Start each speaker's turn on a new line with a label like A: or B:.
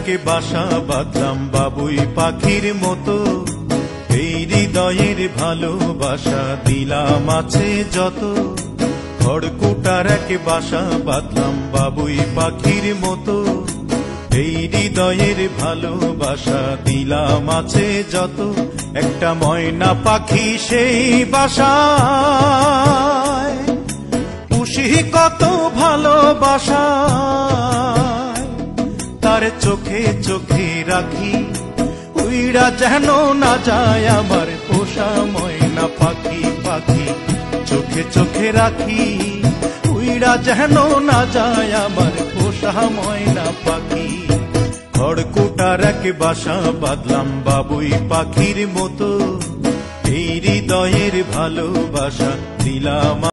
A: একে বাসা বাঁধলাম বাবুই পাখির মতো, এই হৃদয়ের ভালোবাসা দিলাম আছে যত। খড়কুটার একে বাসা বাঁধলাম বাবুই পাখির মতো, এই হৃদয়ের ভালোবাসা দিলাম আছে যত। একটা ময়না পাখি সেই বাসায়, পুষি কত ভালোবাসা, তার চোখে চোখে রাখি, উইড়া যেন না যায় আমার পোষা ময়না পাখি। পাখি চোখে চোখে রাখি, উইড়া যেন না যায় আমার পোষা ময়না পাখি। খড়কুটার এক বাসা বাঁধলাম বাবুই পাখির মতো, এই হৃদয়ের ভালোবাসা দিলাম।